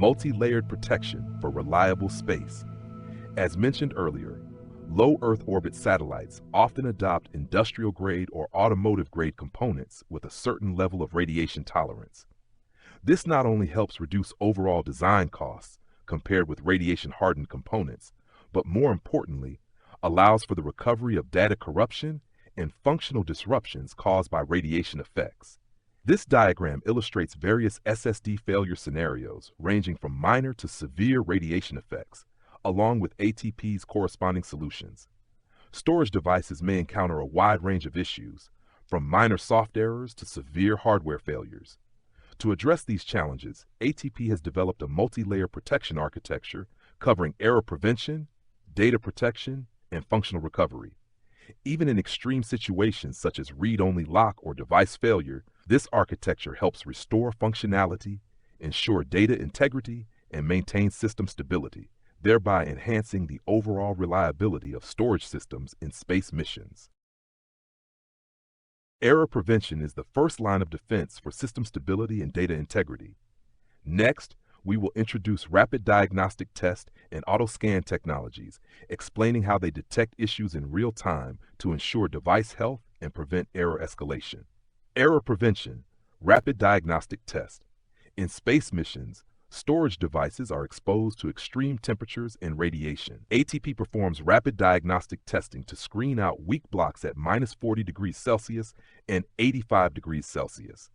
multi-layered protection for reliable space. As mentioned earlier, low Earth orbit satellites often adopt industrial-grade or automotive-grade components with a certain level of radiation tolerance. This not only helps reduce overall design costs compared with radiation-hardened components, but more importantly, allows for the recovery of data corruption and functional disruptions caused by radiation effects. This diagram illustrates various SSD failure scenarios ranging from minor to severe radiation effects, along with ATP's corresponding solutions. Storage devices may encounter a wide range of issues, from minor soft errors to severe hardware failures. To address these challenges, ATP has developed a multi-layer protection architecture covering error prevention, data protection, and functional recovery. Even in extreme situations such as read-only lock or device failure, this architecture helps restore functionality, ensure data integrity, and maintain system stability, thereby enhancing the overall reliability of storage systems in space missions. Error prevention is the first line of defense for system stability and data integrity. Next, we will introduce rapid diagnostic test and auto-scan technologies, explaining how they detect issues in real time to ensure device health and prevent error escalation. Error prevention, rapid diagnostic test. In space missions, storage devices are exposed to extreme temperatures and radiation. ATP performs rapid diagnostic testing to screen out weak blocks at -40 degrees Celsius and 85 degrees Celsius.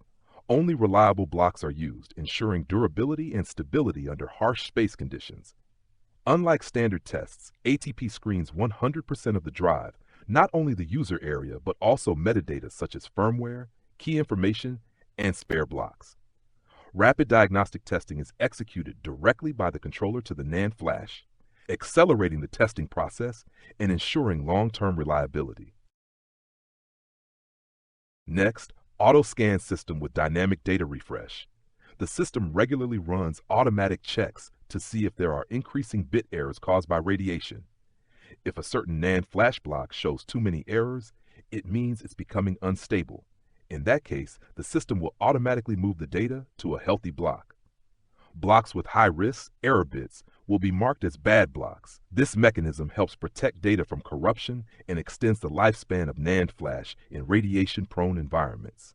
Only reliable blocks are used, ensuring durability and stability under harsh space conditions. Unlike standard tests, ATP screens 100% of the drive, not only the user area, but also metadata such as firmware, key information, and spare blocks. Rapid diagnostic testing is executed directly by the controller to the NAND flash, accelerating the testing process and ensuring long-term reliability. Next, auto-scan system with dynamic data refresh. The system regularly runs automatic checks to see if there are increasing bit errors caused by radiation. If a certain NAND flash block shows too many errors, it means it's becoming unstable. In that case, the system will automatically move the data to a healthy block. Blocks with high risks, error bits, will be marked as bad blocks. This mechanism helps protect data from corruption and extends the lifespan of NAND flash in radiation-prone environments.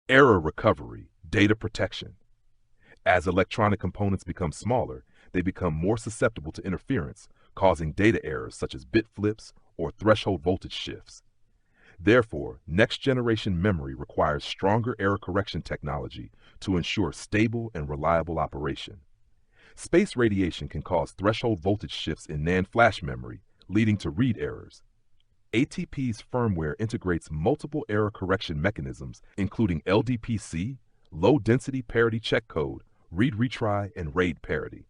Error recovery, data protection. As electronic components become smaller, they become more susceptible to interference, causing data errors such as bit flips or threshold voltage shifts. Therefore, next-generation memory requires stronger error correction technology to ensure stable and reliable operation. Space radiation can cause threshold voltage shifts in NAND flash memory, leading to read errors. ATP's firmware integrates multiple error correction mechanisms, including LDPC, low-density parity check code, read retry, and RAID parity.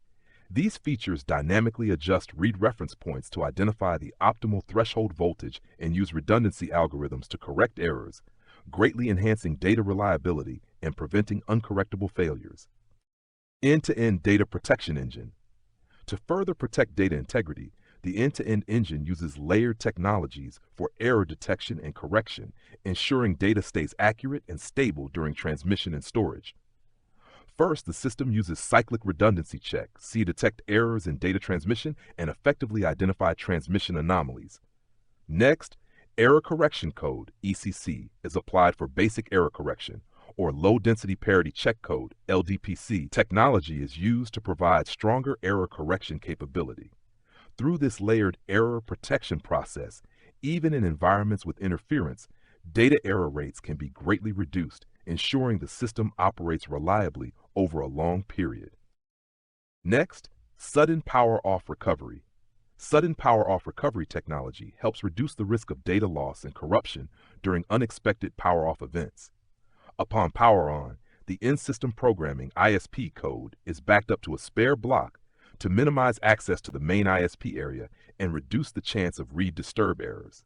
These features dynamically adjust read reference points to identify the optimal threshold voltage and use redundancy algorithms to correct errors, greatly enhancing data reliability and preventing uncorrectable failures. End-to-end data protection engine. To further protect data integrity, the end-to-end engine uses layered technologies for error detection and correction, ensuring data stays accurate and stable during transmission and storage. First, the system uses cyclic redundancy check to detect errors in data transmission and effectively identify transmission anomalies. Next, error correction code, ECC, is applied for basic error correction, or low-density parity check code, LDPC. Technology is used to provide stronger error correction capability. Through this layered error protection process, even in environments with interference, data error rates can be greatly reduced, ensuring the system operates reliably over a long period. Next, sudden power-off recovery. Sudden power-off recovery technology helps reduce the risk of data loss and corruption during unexpected power-off events. Upon power-on, the in-system programming ISP code is backed up to a spare block to minimize access to the main ISP area and reduce the chance of read disturb errors.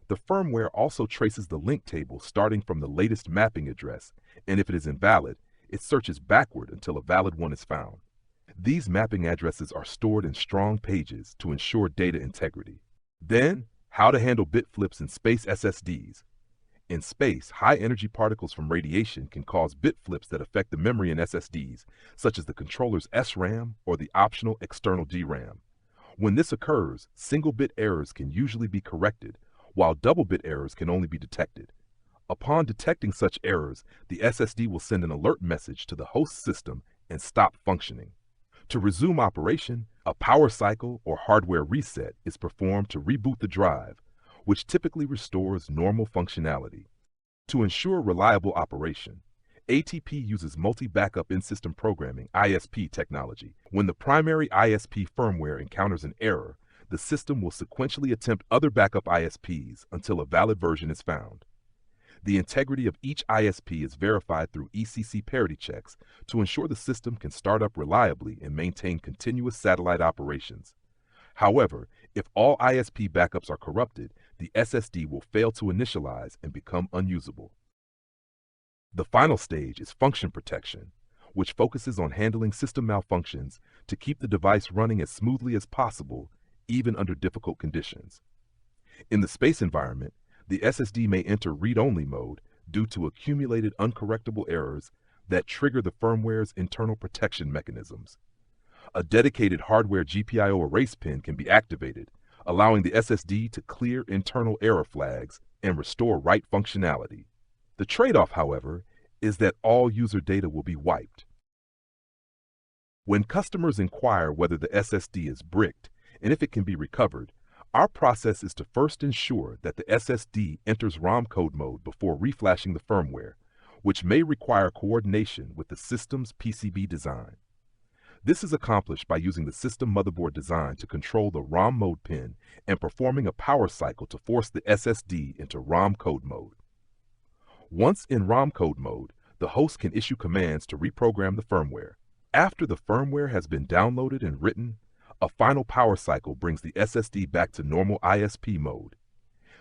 The firmware also traces the link table starting from the latest mapping address, and if it is invalid, it searches backward until a valid one is found. These mapping addresses are stored in strong pages to ensure data integrity. Then, how to handle bit flips in space SSDs. In space, high-energy particles from radiation can cause bit flips that affect the memory in SSDs, such as the controller's SRAM or the optional external DRAM. When this occurs, single-bit errors can usually be corrected, while double-bit errors can only be detected. Upon detecting such errors, the SSD will send an alert message to the host system and stop functioning. To resume operation, a power cycle or hardware reset is performed to reboot the drive, which typically restores normal functionality. To ensure reliable operation, ATP uses multi-backup in-system programming (ISP) technology. When the primary ISP firmware encounters an error, the system will sequentially attempt other backup ISPs until a valid version is found. The integrity of each ISP is verified through ECC parity checks to ensure the system can start up reliably and maintain continuous satellite operations. However, if all ISP backups are corrupted, the SSD will fail to initialize and become unusable. The final stage is function protection, which focuses on handling system malfunctions to keep the device running as smoothly as possible, even under difficult conditions. In the space environment, the SSD may enter read-only mode due to accumulated uncorrectable errors that trigger the firmware's internal protection mechanisms. A dedicated hardware GPIO erase pin can be activated, allowing the SSD to clear internal error flags and restore write functionality. The trade-off, however, is that all user data will be wiped. When customers inquire whether the SSD is bricked and if it can be recovered, our process is to first ensure that the SSD enters ROM code mode before reflashing the firmware, which may require coordination with the system's PCB design. This is accomplished by using the system motherboard design to control the ROM mode pin and performing a power cycle to force the SSD into ROM code mode. Once in ROM code mode, the host can issue commands to reprogram the firmware. After the firmware has been downloaded and written, a final power cycle brings the SSD back to normal ISP mode.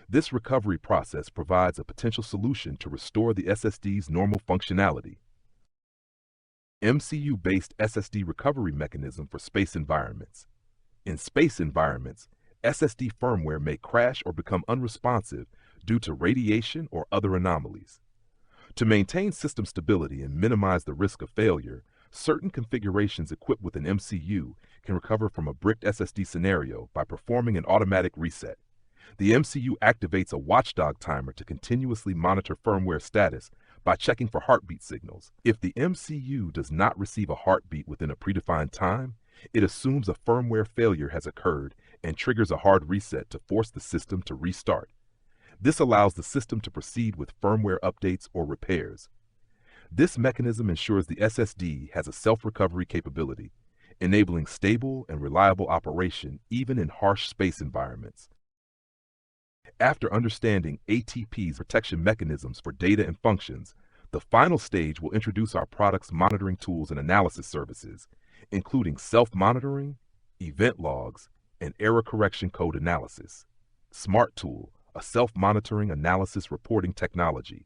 This recovery process provides a potential solution to restore the SSD's normal functionality. MCU-based SSD recovery mechanism for space environments. In space environments, SSD firmware may crash or become unresponsive due to radiation or other anomalies. To maintain system stability and minimize the risk of failure, certain configurations equipped with an MCU can recover from a bricked SSD scenario by performing an automatic reset. The MCU activates a watchdog timer to continuously monitor firmware status by checking for heartbeat signals. If the MCU does not receive a heartbeat within a predefined time, it assumes a firmware failure has occurred and triggers a hard reset to force the system to restart. This allows the system to proceed with firmware updates or repairs. This mechanism ensures the SSD has a self-recovery capability, enabling stable and reliable operation even in harsh space environments. After understanding ATP's protection mechanisms for data and functions, the final stage will introduce our product's monitoring tools and analysis services, including self-monitoring, event logs, and error correction code analysis. Smart Tool, a self-monitoring analysis reporting technology.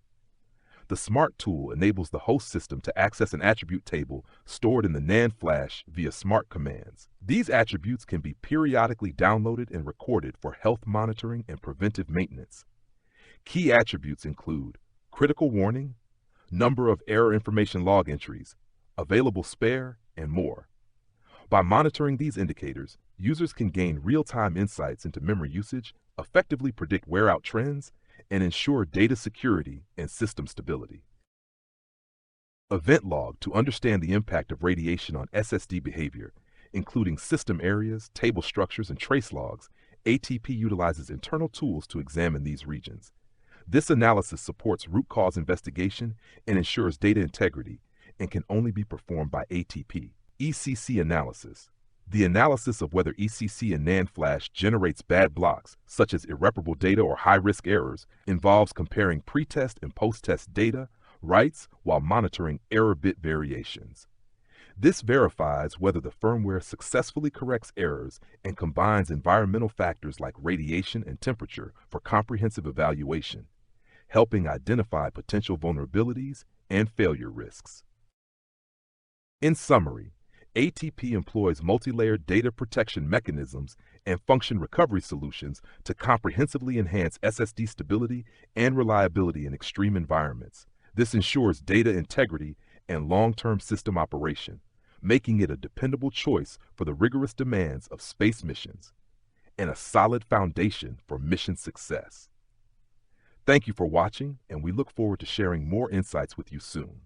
The Smart Tool enables the host system to access an attribute table stored in the NAND flash via smart commands. These attributes can be periodically downloaded and recorded for health monitoring and preventive maintenance. Key attributes include critical warning, number of error information log entries, available spare, and more. By monitoring these indicators, users can gain real-time insights into memory usage, effectively predict wear-out trends, and ensure data security and system stability. Event log to understand the impact of radiation on SSD behavior, including system areas, table structures, and trace logs. ATP utilizes internal tools to examine these regions. This analysis supports root cause investigation and ensures data integrity and can only be performed by ATP. ECC analysis. The analysis of whether ECC in NAND flash generates bad blocks, such as irreparable data or high-risk errors, involves comparing pre-test and post-test data, writes, while monitoring error bit variations. This verifies whether the firmware successfully corrects errors and combines environmental factors like radiation and temperature for comprehensive evaluation, helping identify potential vulnerabilities and failure risks. In summary, ATP employs multi-layered data protection mechanisms and function recovery solutions to comprehensively enhance SSD stability and reliability in extreme environments. This ensures data integrity and long-term system operation, making it a dependable choice for the rigorous demands of space missions and a solid foundation for mission success. Thank you for watching, and we look forward to sharing more insights with you soon.